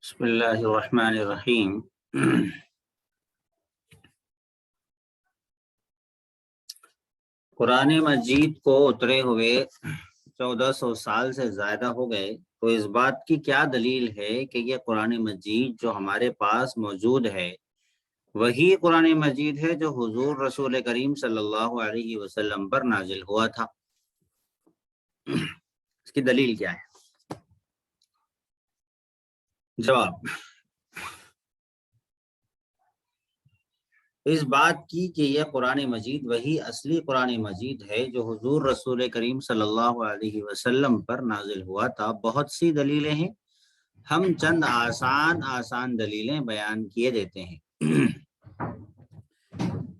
بسم اللہ الرحمن الرحیم۔ قرآن مجید کو اترے ہوئے 1400 سال سے زیادہ ہو گئے، تو اس بات کی کیا دلیل ہے کہ یہ قرآن مجید جو ہمارے پاس موجود ہے وہی قرآن مجید ہے جو حضور رسول کریم صلی اللہ علیہ وسلم پر نازل ہوا تھا؟ اس کی دلیل کیا ہے؟ جواب اس بات کی کہ یہ قرآن مجید وہی اصلی قرآن مجید ہے جو حضور رسول کریم صلی اللہ علیہ وسلم پر نازل ہوا تھا، بہت سی دلیلیں ہیں، ہم چند آسان دلیلیں بیان کیے دیتے ہیں۔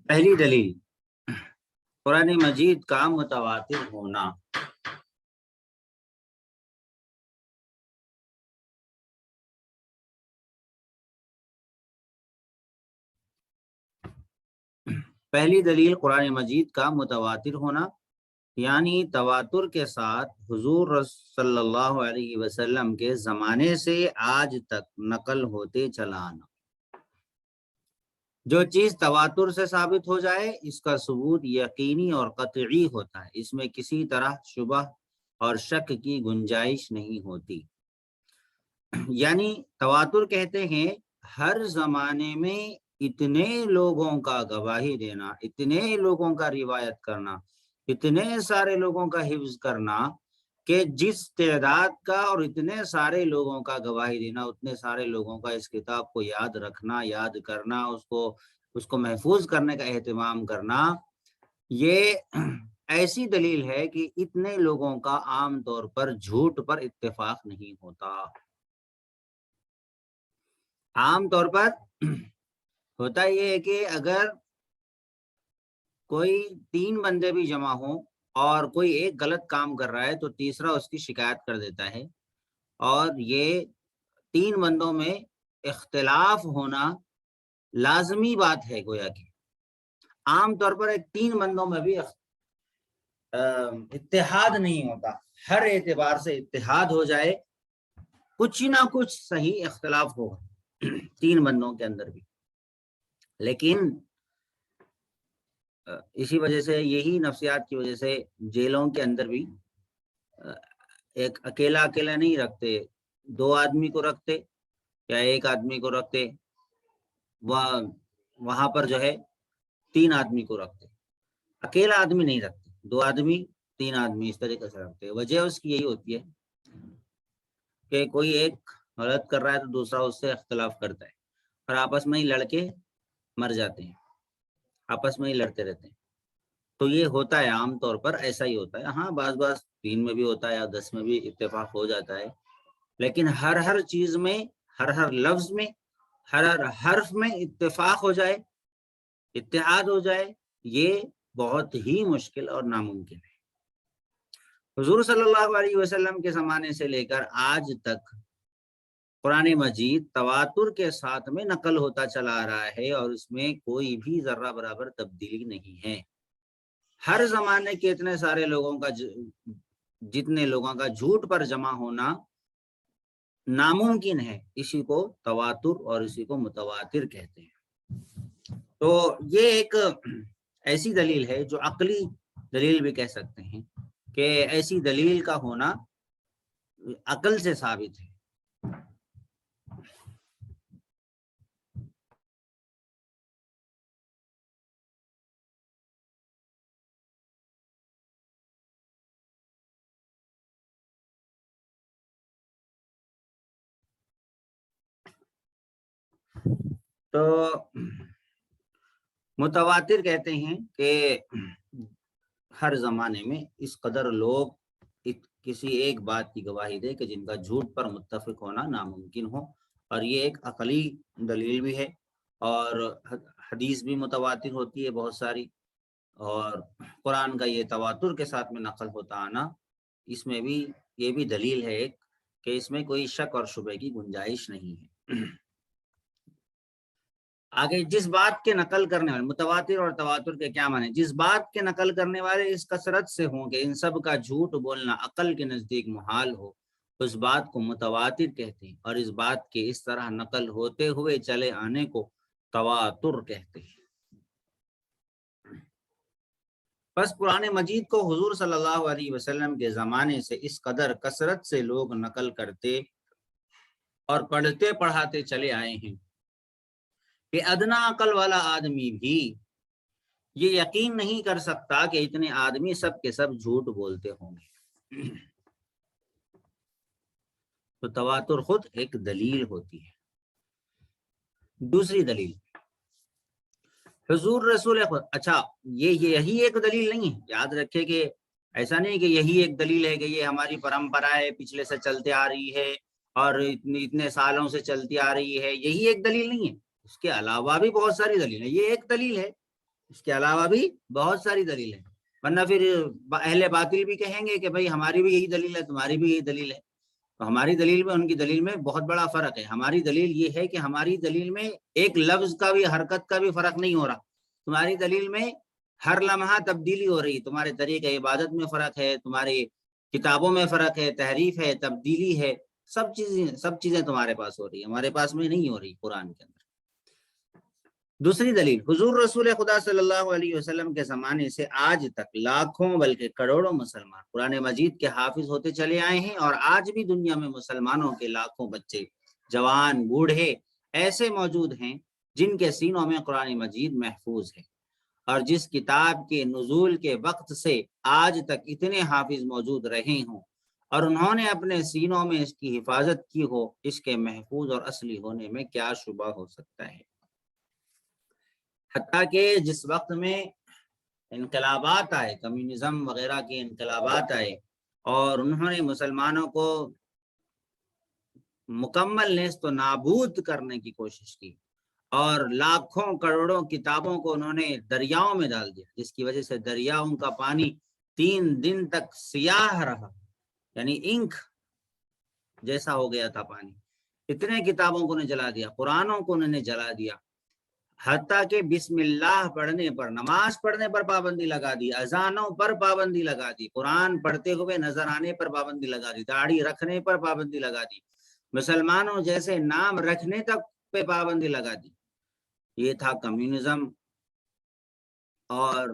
پہلی دلیل، قرآن مجید کا متواتر ہونا۔ پہلی دلیل قرآن مجید کا متواتر ہونا، یعنی تواتر کے ساتھ حضور صلی اللہ علیہ وسلم کے زمانے سے آج تک نقل ہوتے چلا آنا۔ جو چیز تواتر سے ثابت ہو جائے اس کا ثبوت یقینی اور قطعی ہوتا ہے، اس میں کسی طرح شبہ اور شک کی گنجائش نہیں ہوتی۔ یعنی تواتر کہتے ہیں ہر زمانے میں اتنے لوگوں کا گواہی دینا، اتنے لوگوں کا روایت کرنا، اتنے سارے لوگوں کا حفظ کرنا کہ جس تعداد کا اور اتنے سارے لوگوں کا گواہی دینا، اتنے سارے لوگوں کا اس کتاب کو یاد رکھنا، یاد کرنا، اس کو محفوظ کرنے کا اہتمام کرنا، یہ ایسی دلیل ہے کہ اتنے لوگوں کا عام طور پر جھوٹ پر اتفاق نہیں ہوتا۔ عام طور پر ہوتا یہ ہے کہ اگر کوئی 3 بندے بھی جمع ہوں اور کوئی ایک غلط کام کر رہا ہے تو تیسرا اس کی شکایت کر دیتا ہے، اور یہ 3 بندوں میں اختلاف ہونا لازمی بات ہے۔ گویا کہ عام طور پر 3 بندوں میں بھی اتحاد نہیں ہوتا، ہر اعتبار سے اتحاد ہو جائے، کچھ نہ کچھ صحیح اختلاف ہوگا 3 بندوں کے اندر بھی۔ لیکن اسی وجہ سے، یہی نفسیات کی وجہ سے جیلوں کے اندر بھی ایک اکیلا نہیں رکھتے، 2 آدمی کو رکھتے یا 1 آدمی کو رکھتے، وہاں پر جو ہے 3 آدمی کو رکھتے، اکیلا آدمی نہیں رکھتے، 2 آدمی 3 آدمی اس طریقے سے رکھتے۔ وجہ اس کی یہی ہوتی ہے کہ کوئی ایک غلط کر رہا ہے تو دوسرا اس سے اختلاف کرتا ہے، اور آپس میں ہی لڑکے مر جاتے ہیں، آپس میں ہی لڑتے رہتے ہیں۔ تو یہ ہوتا ہے، عام طور پر ایسا ہی ہوتا ہے۔ ہاں بعض 3 میں بھی ہوتا ہے یا 10 میں بھی اتفاق ہو جاتا ہے، لیکن ہر چیز میں، ہر لفظ میں، ہر حرف میں اتفاق ہو جائے، اتحاد ہو جائے، یہ بہت ہی مشکل اور ناممکن ہے۔ حضور صلی اللہ علیہ وسلم کے زمانے سے لے کر آج تک قرآن مجید تواتر کے ساتھ میں نقل ہوتا چلا آ رہا ہے، اور اس میں کوئی بھی ذرہ برابر تبدیلی نہیں ہے۔ ہر زمانے کے اتنے سارے لوگوں کا جتنے لوگوں کا جھوٹ پر جمع ہونا ناممکن ہے، اسی کو تواتر اور اسی کو متواتر کہتے ہیں۔ تو یہ ایک ایسی دلیل ہے جو عقلی دلیل بھی کہہ سکتے ہیں کہ ایسی دلیل کا ہونا عقل سے ثابت ہے۔ تو متواتر کہتے ہیں کہ ہر زمانے میں اس قدر لوگ کسی ایک بات کی گواہی دے کہ جن کا جھوٹ پر متفق ہونا ناممکن ہو، اور یہ ایک عقلی دلیل بھی ہے، اور حدیث بھی متواتر ہوتی ہے بہت ساری، اور قرآن کا یہ تواتر کے ساتھ میں نقل ہوتا آنا، اس میں بھی یہ بھی دلیل ہے ایک کہ اس میں کوئی شک اور شبہ کی گنجائش نہیں ہے۔ آگے جس بات کے نقل کرنے والے، متواتر اور تواتر کے کیا معنی، جس بات کے نقل کرنے والے اس کثرت سے ہوں کہ ان سب کا جھوٹ بولنا عقل کے نزدیک محال ہو، اس بات کو متواتر کہتے ہیں، اور اس بات کے اس طرح نقل ہوتے ہوئے چلے آنے کو تواتر کہتے ہیں۔ بس قرآن مجید کو حضور صلی اللہ علیہ وسلم کے زمانے سے اس قدر کثرت سے لوگ نقل کرتے اور پڑھتے پڑھاتے چلے آئے ہیں کہ ادنا عقل والا آدمی بھی یہ یقین نہیں کر سکتا کہ اتنے آدمی سب کے سب جھوٹ بولتے ہوں گے۔ تو تواتر خود ایک دلیل ہوتی ہے۔ دوسری دلیل حضور رسول خود، اچھا یہی ایک دلیل نہیں ہے، یاد رکھے کہ ایسا نہیں کہ یہی ایک دلیل ہے کہ یہ ہماری پرمپرا ہے، پچھلے سے چلتے آ رہی ہے اور اتنے سالوں سے چلتی آ رہی ہے، یہی ایک دلیل نہیں ہے، اس کے علاوہ بھی بہت ساری دلیل ہے۔ یہ ایک دلیل ہے، اس کے علاوہ بھی بہت ساری دلیل ہے، ورنہ پھر اہل باطل بھی کہیں گے کہ بھائی ہماری بھی یہی دلیل ہے، تمہاری بھی یہی دلیل ہے۔ تو ہماری دلیل میں ان کی دلیل میں بہت بڑا فرق ہے۔ ہماری دلیل یہ ہے کہ ہماری دلیل میں ایک لفظ کا بھی، حرکت کا بھی فرق نہیں ہو رہا۔ تمہاری دلیل میں ہر لمحہ تبدیلی ہو رہی، تمہارے طریقہ عبادت میں فرق ہے، تمہاری کتابوں میں فرق ہے، تحریف ہے، تبدیلی ہے، سب چیزیں تمہارے پاس ہو رہی ہے، ہمارے پاس میں نہیں ہو رہی قرآن کے اندر۔ دوسری دلیل، حضور رسول خدا صلی اللہ علیہ وسلم کے زمانے سے آج تک لاکھوں بلکہ کروڑوں مسلمان قرآن مجید کے حافظ ہوتے چلے آئے ہیں، اور آج بھی دنیا میں مسلمانوں کے لاکھوں بچے، جوان، بوڑھے ایسے موجود ہیں جن کے سینوں میں قرآن مجید محفوظ ہے، اور جس کتاب کے نزول کے وقت سے آج تک اتنے حافظ موجود رہے ہوں اور انہوں نے اپنے سینوں میں اس کی حفاظت کی ہو، اس کے محفوظ اور اصلی ہونے میں کیا شبہ ہو سکتا ہے۔ حتیٰ کہ جس وقت میں انقلابات آئے، کمیونزم وغیرہ کے انقلابات آئے اور انہوں نے مسلمانوں کو مکمل نیست و نابود کرنے کی کوشش کی اور لاکھوں کروڑوں کتابوں کو انہوں نے دریاؤں میں ڈال دیا، جس کی وجہ سے دریاؤں کا پانی 3 دن تک سیاہ رہا، یعنی انک جیسا ہو گیا تھا پانی۔ اتنے کتابوں کو انہیں جلا دیا، قرآنوں کو انہوں نے جلا دیا، حتیٰ کہ بسم اللہ پڑھنے پر، نماز پڑھنے پر پابندی لگا دی، اذانوں پر پابندی لگا دی، قرآن پڑھتے ہوئے نظر آنے پر پابندی لگا دی، داڑھی رکھنے پر پابندی لگا دی، مسلمانوں جیسے نام رکھنے تک پہ پابندی لگا دی۔ یہ تھا کمیونزم، اور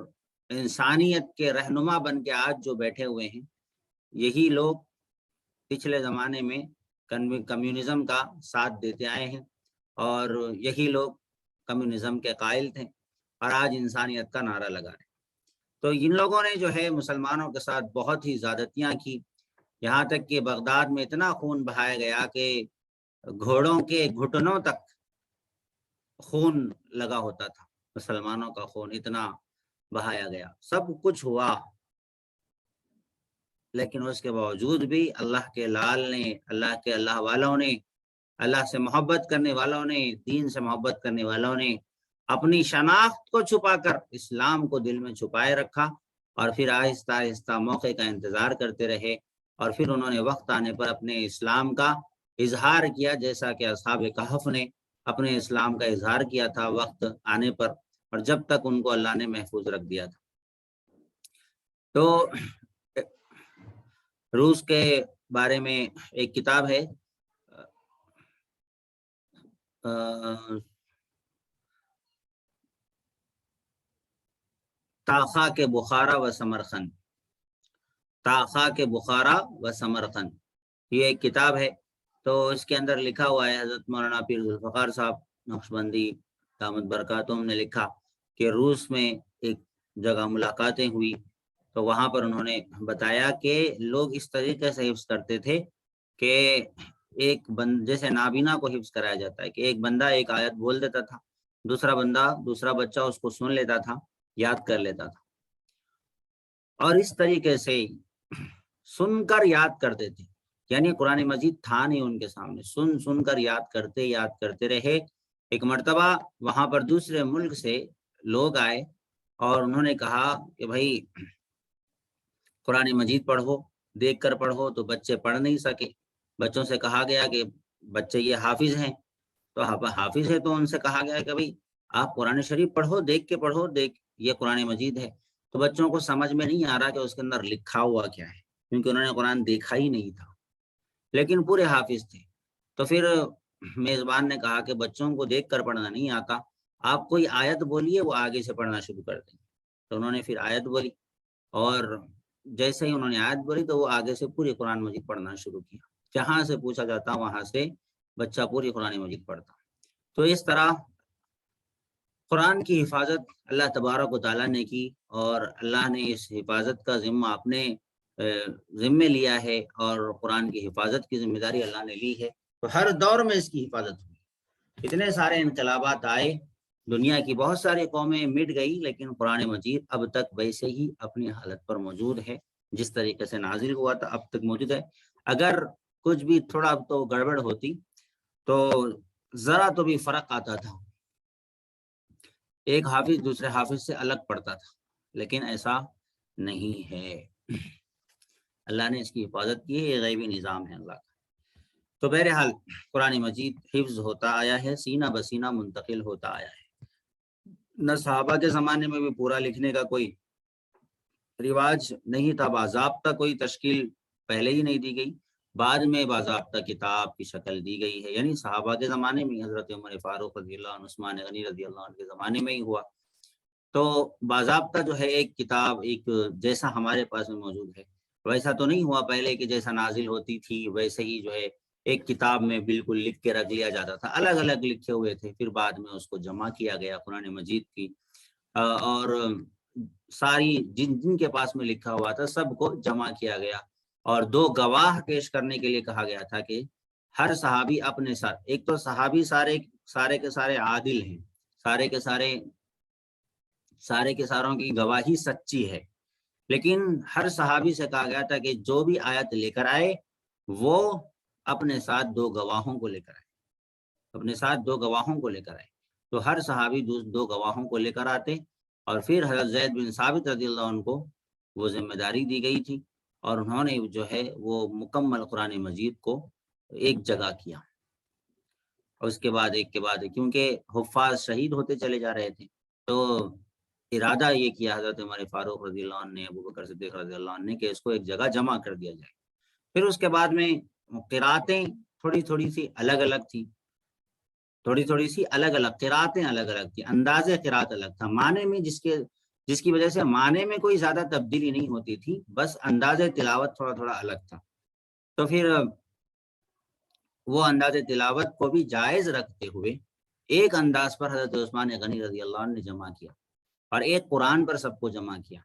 انسانیت کے رہنما بن کے آج جو بیٹھے ہوئے ہیں، یہی لوگ پچھلے زمانے میں کمیونزم کا ساتھ دیتے آئے ہیں، اور یہی لوگ کمیونزم کے قائل تھے اور آج انسانیت کا نعرہ لگا رہے۔ تو ان لوگوں نے جو ہے مسلمانوں کے ساتھ بہت ہی زیادتیاں کی، یہاں تک کہ بغداد میں اتنا خون بہایا گیا کہ گھوڑوں کے گھٹنوں تک خون لگا ہوتا تھا، مسلمانوں کا خون اتنا بہایا گیا، سب کچھ ہوا، لیکن اس کے باوجود بھی اللہ کے لال نے، اللہ والوں نے، اللہ سے محبت کرنے والوں نے، دین سے محبت کرنے والوں نے اپنی شناخت کو چھپا کر اسلام کو دل میں چھپائے رکھا، اور پھر آہستہ آہستہ موقع کا انتظار کرتے رہے، اور پھر انہوں نے وقت آنے پر اپنے اسلام کا اظہار کیا، جیسا کہ اصحاب کہف نے اپنے اسلام کا اظہار کیا تھا وقت آنے پر، اور جب تک ان کو اللہ نے محفوظ رکھ دیا تھا۔ تو روس کے بارے میں ایک کتاب ہے، تاخا کے بخارا و سمرقند، تاخا کے بخارا و سمرقند، یہ ایک کتاب ہے۔ تو اس کے اندر لکھا ہوا ہے، حضرت مولانا پیر ذوالفقار صاحب نقشبندی دامت برکاتہم نے لکھا کہ روس میں ایک جگہ ملاقاتیں ہوئی، تو وہاں پر انہوں نے بتایا کہ لوگ اس طریقے سے حفظ کرتے تھے کہ ایک جیسے نابینا کو حفظ کرایا جاتا ہے کہ ایک بندہ ایک آیت بول دیتا تھا، دوسرا بچہ اس کو سن لیتا تھا، یاد کر لیتا تھا، اور اس طریقے سے سن کر یاد کرتے تھے، یعنی قرآن مجید تھا نہیں ان کے سامنے، سن کر یاد کرتے رہے۔ ایک مرتبہ وہاں پر دوسرے ملک سے لوگ آئے اور انہوں نے کہا کہ بھائی قرآن مجید پڑھو، دیکھ کر پڑھو، تو بچے پڑھ نہیں سکے۔ بچوں سے کہا گیا کہ بچے یہ حافظ ہیں، تو حافظ ہے تو ان سے کہا گیا کہ بھائی آپ قرآن شریف پڑھو، دیکھ کے پڑھو، یہ قرآن مجید ہے، تو بچوں کو سمجھ میں نہیں آ رہا کہ اس کے اندر لکھا ہوا کیا ہے، کیونکہ انہوں نے قرآن دیکھا ہی نہیں تھا، لیکن پورے حافظ تھے۔ تو پھر میزبان نے کہا کہ بچوں کو دیکھ کر پڑھنا نہیں آتا، آپ کوئی آیت بولیے، وہ آگے سے پڑھنا شروع کر دیں۔ تو انہوں نے پھر آیت بولی، اور جیسے ہی انہوں نے آیت بولی تو وہ آگے سے پوری قرآن مجید پڑھنا شروع کیا، جہاں سے پوچھا جاتا وہاں سے بچہ پوری قرآن مجید پڑھتا۔ تو اس طرح قرآن کی حفاظت اللہ تبارک و تعالیٰ نے کی، اور اللہ نے اس حفاظت کا ذمہ اپنے ذمے لیا ہے، اور قرآن کی حفاظت کی ذمہ داری اللہ نے لی ہے۔ تو ہر دور میں اس کی حفاظت ہوئی، اتنے سارے انقلابات آئے، دنیا کی بہت ساری قومیں مٹ گئی، لیکن قرآن مجید اب تک ویسے ہی اپنی حالت پر موجود ہے، جس طریقے سے نازل ہوا تھا اب تک موجود ہے۔ اگر کچھ بھی تھوڑا تو گڑبڑ ہوتی تو ذرا تو بھی فرق آتا تھا، ایک حافظ دوسرے حافظ سے الگ پڑتا تھا، لیکن ایسا نہیں ہے۔ اللہ نے اس کی حفاظت کی ہے، یہ غیبی نظام ہے اللہ کا۔ تو بہرحال قرآن مجید حفظ ہوتا آیا ہے، سینہ بسینہ منتقل ہوتا آیا ہے۔ نہ صحابہ کے زمانے میں بھی پورا لکھنے کا کوئی رواج نہیں تھا، باضابطہ کوئی تشکیل پہلے ہی نہیں دی گئی، بعد میں باضابطہ کتاب کی شکل دی گئی ہے، یعنی صحابہ کے زمانے میں حضرت عمر فاروق رضی اللہ عنہ، عثمان غنی رضی اللہ عنہ کے زمانے میں ہی ہوا۔ تو باضابطہ جو ہے ایک کتاب، ایک جیسا ہمارے پاس میں موجود ہے ویسا تو نہیں ہوا پہلے کہ جیسا نازل ہوتی تھی ویسے ہی جو ہے ایک کتاب میں بالکل لکھ کے رکھ لیا جاتا تھا، الگ الگ لکھے ہوئے تھے، پھر بعد میں اس کو جمع کیا گیا قرآن مجید کی، اور ساری جن کے پاس میں لکھا ہوا تھا سب کو جمع کیا گیا، اور دو گواہ پیش کرنے کے لیے کہا گیا تھا کہ ہر صحابی اپنے ساتھ، ایک تو صحابی سارے کے سارے عادل ہیں، سارے کے ساروں کی گواہی سچی ہے، لیکن ہر صحابی سے کہا گیا تھا کہ جو بھی آیت لے کر آئے وہ اپنے ساتھ دو گواہوں کو لے کر آئے، تو ہر صحابی دو گواہوں کو لے کر آتے، اور پھر حضرت زید بن ثابت رضی اللہ عنہ کو وہ ذمہ داری دی گئی تھی، اور انہوں نے جو ہے وہ مکمل قرآن مجید کو ایک جگہ کیا، اور اس کے بعد ایک کے بعد، کیونکہ حفاظ شہید ہوتے چلے جا رہے تھے، تو ارادہ یہ کیا حضرت عمر فاروق رضی اللہ عنہ نے، ابو بکر صدیق رضی اللہ عنہ نے، کہ اس کو ایک جگہ جمع کر دیا جائے۔ پھر اس کے بعد میں قراتیں تھوڑی سی الگ الگ تھی، قراتیں الگ الگ تھی، انداز قرات الگ تھا، معنی میں جس کی وجہ سے معنی میں کوئی زیادہ تبدیلی نہیں ہوتی تھی، بس انداز تلاوت تھوڑا الگ تھا۔ تو پھر وہ انداز تلاوت کو بھی جائز رکھتے ہوئے ایک انداز پر حضرت عثمان غنی رضی اللہ عنہ نے جمع کیا، اور ایک قرآن پر سب کو جمع کیا۔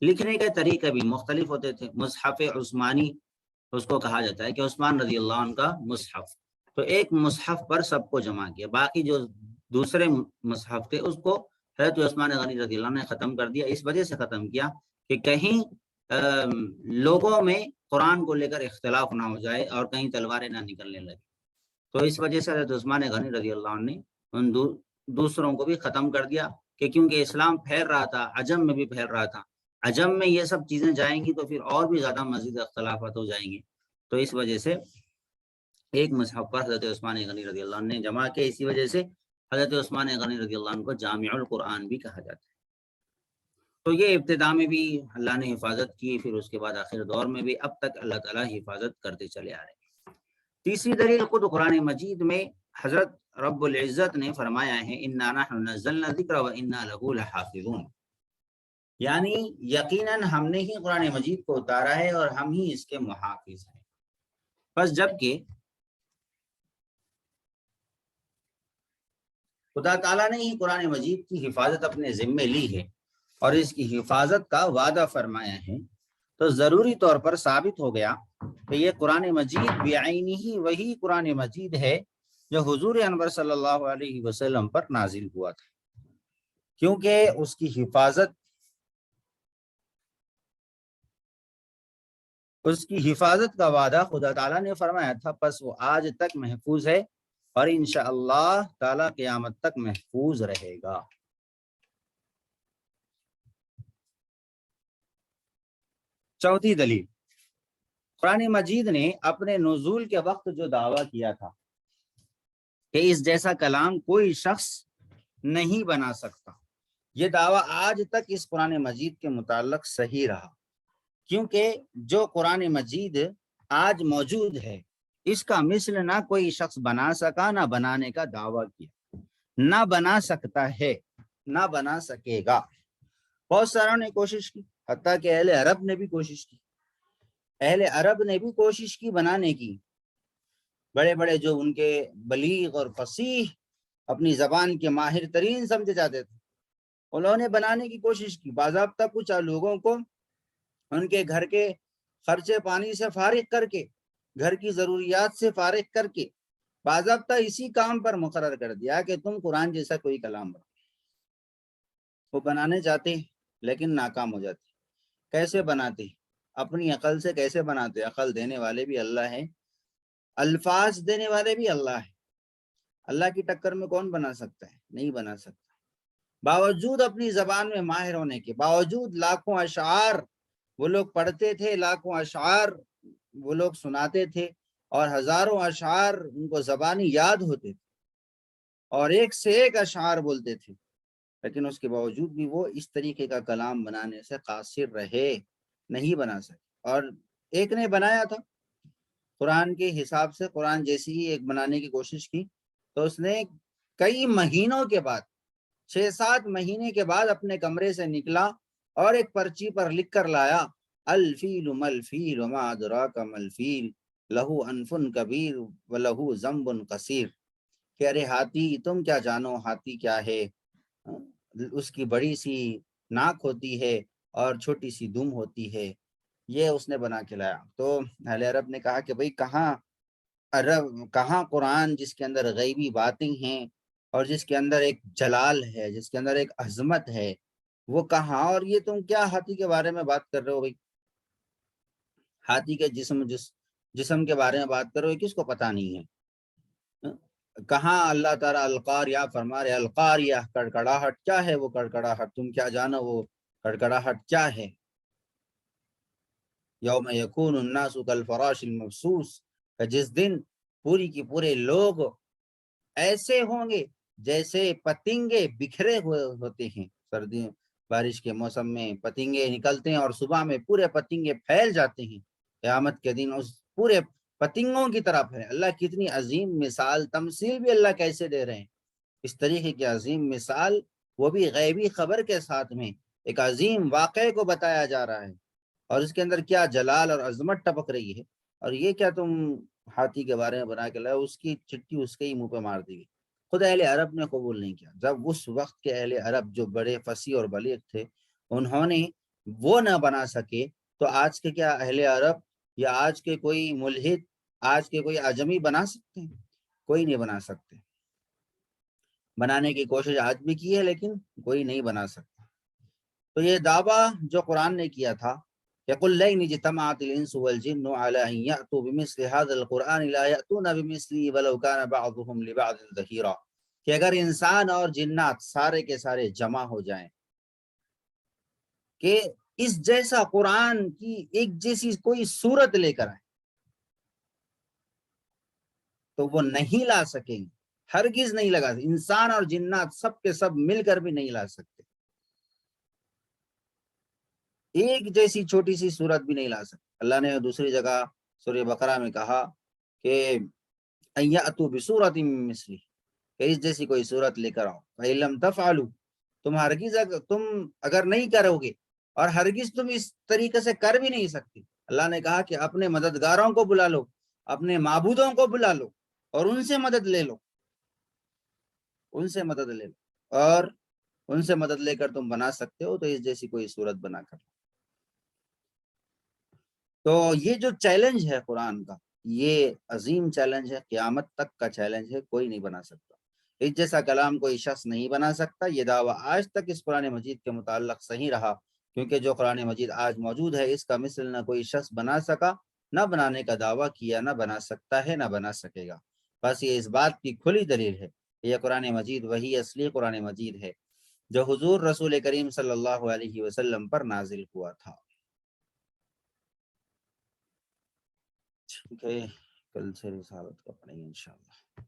لکھنے کے طریقے بھی مختلف ہوتے تھے، مصحف عثمانی اس کو کہا جاتا ہے کہ عثمان رضی اللہ عنہ کا مصحف، تو ایک مصحف پر سب کو جمع کیا، باقی جو دوسرے مصحف تھے اس کو حضرت عثمان غنی رضی اللہ عنہ نے ختم کر دیا۔ اس وجہ سے ختم کیا کہ کہیں لوگوں میں قرآن کو لے کر اختلاف نہ ہو جائے اور کہیں تلواریں نہ نکلنے لگے، تو اس وجہ سے حضرت عثمان غنی رضی اللہ عنہ نے ان دوسروں کو بھی ختم کر دیا، کہ کیونکہ اسلام پھیل رہا تھا، عجم میں بھی پھیل رہا تھا، عجم میں یہ سب چیزیں جائیں گی تو پھر اور بھی زیادہ مزید اختلافات ہو جائیں گے، تو اس وجہ سے ایک مصحف پر حضرت عثمان غنی رضی اللہ عنہ نے جمع کیا۔ اسی وجہ سے حضرت عثمان غنی رضی اللہ عنہ کو جامع القرآن بھی کہا جاتا ہے۔ تو یہ ابتدا میں بھی اللہ نے حفاظت کی، پھر اس کے بعد آخر دور میں بھی، اب تک اللہ تعالیٰ حفاظت کرتے چلے آ رہے ہیں۔ تیسری دلیل خود قرآن مجید میں حضرت رب العزت نے فرمایا ہے اِنَّا نَحْنُ نَزَّلْنَا الذِّكْرَ وَإِنَّا لَهُ لَحَافِظُونَ، یعنی یقیناً ہم نے ہی قرآن مجید کو اتارا ہے اور ہم ہی اس کے محافظ ہیں۔ بس جبکہ خدا تعالیٰ نے ہی قرآن مجید کی حفاظت اپنے ذمے لی ہے اور اس کی حفاظت کا وعدہ فرمایا ہے، تو ضروری طور پر ثابت ہو گیا کہ یہ قرآن مجید بعینی ہی وہی قرآن مجید ہے جو حضور انور صلی اللہ علیہ وسلم پر نازل ہوا تھا، کیونکہ اس کی حفاظت کا وعدہ خدا تعالیٰ نے فرمایا تھا، پس وہ آج تک محفوظ ہے اور انشاءاللہ تعالیٰ قیامت تک محفوظ رہے گا۔ چوتھی دلیل، قرآن مجید نے اپنے نزول کے وقت جو دعویٰ کیا تھا کہ اس جیسا کلام کوئی شخص نہیں بنا سکتا۔ یہ دعویٰ آج تک اس قرآن مجید کے متعلق صحیح رہا، کیونکہ جو قرآن مجید آج موجود ہے اس کا مثل نہ کوئی شخص بنا سکا، نہ بنانے کا دعویٰ کیا، نہ بنا سکتا ہے، نہ بنا سکے گا۔ بہت ساروں نے کوشش کی، حتیٰ کہ اہل عرب نے بھی کوشش کی، اہل عرب نے بھی کوشش کی بنانے کی۔ بڑے بڑے جو ان کے بلیغ اور فصیح اپنی زبان کے ماہر ترین سمجھے جاتے تھے، انہوں نے بنانے کی کوشش کی، باضابطہ کچھ لوگوں کو ان کے گھر کے خرچے پانی سے فارغ کر کے، گھر کی ضروریات سے فارغ کر کے باضابطہ اسی کام پر مقرر کر دیا کہ تم قرآن جیسا کوئی کلام بناؤ۔ وہ بنانے چاہتے لیکن ناکام ہو جاتے۔ کیسے بناتے؟ اپنی عقل سے کیسے بناتے؟ عقل دینے والے بھی اللہ ہیں، الفاظ دینے والے بھی اللہ ہیں۔ اللہ کی ٹکر میں کون بنا سکتا ہے؟ نہیں بنا سکتا۔ باوجود اپنی زبان میں ماہر ہونے کے باوجود لاکھوں اشعار وہ لوگ پڑھتے تھے، لاکھوں اشعار وہ لوگ سناتے تھے، اور ہزاروں اشعار ان کو زبانی یاد ہوتے تھے، اور ایک سے ایک اشعار بولتے تھے، لیکن اس کے باوجود بھی وہ اس طریقے کا کلام بنانے سے قاصر رہے، نہیں بنا سکے۔ اور ایک نے بنایا تھا قرآن کے حساب سے، قرآن جیسی ہی ایک بنانے کی کوشش کی، تو اس نے کئی مہینوں کے بعد، 6-7 مہینے کے بعد اپنے کمرے سے نکلا اور ایک پرچی پر لکھ کر لایا، الفیل ملفیل وما ادراک ملفیل لہو انف کبیر ولہو ذنب قصیر، کہ ارے ہاتھی تم کیا جانو ہاتھی کیا ہے، اس کی بڑی سی ناک ہوتی ہے اور چھوٹی سی دم ہوتی ہے۔ یہ اس نے بنا کے لایا۔ تو اہل عرب نے کہا کہ بھئی کہاں قرآن جس کے اندر غیبی باتیں ہیں اور جس کے اندر ایک جلال ہے، جس کے اندر ایک عظمت ہے، وہ کہاں؟ اور یہ تم کیا ہاتھی کے بارے میں بات کر رہے ہو؟ بھئی ہاتھی کے جسم کے بارے میں بات کر رہے ہو، کس کو پتہ نہیں ہے؟ کہاں اللہ تعالیٰ القاریہ فرما رہے؟ القاریہ کڑکڑاہٹ کیا ہے؟ وہ کڑکڑاہٹ تم کیا جانو وہ کڑکڑاہٹ کیا ہے؟ یوم یکون الناس کالفراش المبثوث، جس دن پوری کی پورے لوگ ایسے ہوں گے جیسے پتنگے بکھرے ہوئے ہوتے ہیں۔ سردیوں بارش کے موسم میں پتنگے نکلتے ہیں اور صبح میں پورے پتنگے پھیل جاتے ہیں، قیامت کے دن اس پورے پتنگوں کی طرف ہے۔ اللہ کتنی عظیم مثال، تمثیل بھی اللہ کیسے دے رہے ہیں، اس طریقے کی عظیم مثال، وہ بھی غیبی خبر کے ساتھ میں ایک عظیم واقعے کو بتایا جا رہا ہے، اور اس کے اندر کیا جلال اور عظمت ٹپک رہی ہے، اور یہ کیا تم ہاتھی کے بارے میں بنا کے لائے؟ اس کی چٹھی اس کے ہی منہ پہ مار دی گئی۔ خود اہل عرب نے قبول نہیں کیا۔ جب اس وقت کے اہل عرب جو بڑے فصیح اور بلیغ تھے، انہوں نے وہ نہ بنا سکے، تو آج کے کیا اہل عرب یا آج کے کوئی ملحد، آج کے کوئی اعجمی بنا سکتے ہیں؟ کوئی نہیں بنا سکتے۔ بنانے کی کوشش آج بھی کی ہے لیکن کوئی نہیں بنا سکتا۔ تو یہ دعویٰ جو قرآن نے کیا تھا يقول لئن اجتمعت الانس والجن على ان ياتوا بمثل هذا القران لا ياتون بمثله ولو كان بعضهم لبعض ظهيرا، کہ اگر انسان اور جنات سارے کے سارے جمع ہو جائیں کہ اس جیسا قرآن کی ایک جیسی کوئی صورت لے کر آئے، تو وہ نہیں لا سکیں گے، ہرگز نہیں لگا سکتے۔ انسان اور جنات سب کے سب مل کر بھی نہیں لا سکتے، ایک جیسی چھوٹی سی صورت بھی نہیں لا سکتے۔ اللہ نے دوسری جگہ سورہ بقرہ میں کہا کہ ان یاتوا بسورۃ من مثلہ، کہ اس جیسی کوئی صورت لے کر آؤ۔ فإن لم تفعلوا، تم اگر نہیں کرو گے، اور ہرگز تم اس طریقے سے کر بھی نہیں سکتے۔ اللہ نے کہا کہ اپنے مددگاروں کو بلا لو، اپنے معبودوں کو بلا لو اور ان سے مدد لے لو، ان سے مدد لے لو، اور ان سے مدد لے کر تم بنا سکتے ہو تو اس جیسی کوئی صورت بنا کر۔ تو یہ جو چیلنج ہے قرآن کا، یہ عظیم چیلنج ہے، قیامت تک کا چیلنج ہے، کوئی نہیں بنا سکتا۔ اس جیسا کلام کوئی شخص نہیں بنا سکتا۔ یہ دعویٰ آج تک اس قرآن مجید کے متعلق صحیح رہا، کیونکہ جو قرآن مجید آج موجود ہے اس کا مثل نہ کوئی شخص بنا سکا، نہ بنانے کا دعویٰ کیا، نہ بنا سکتا ہے، نہ بنا سکے گا۔ بس یہ اس بات کی کھلی دلیل ہے کہ یہ قرآن مجید وہی اصلی قرآن مجید ہے جو حضور رسول کریم صلی اللہ علیہ وسلم پر نازل ہوا تھا۔ ٹھیک ہے، کل سے رسالت کا پڑھیں گے انشاءاللہ۔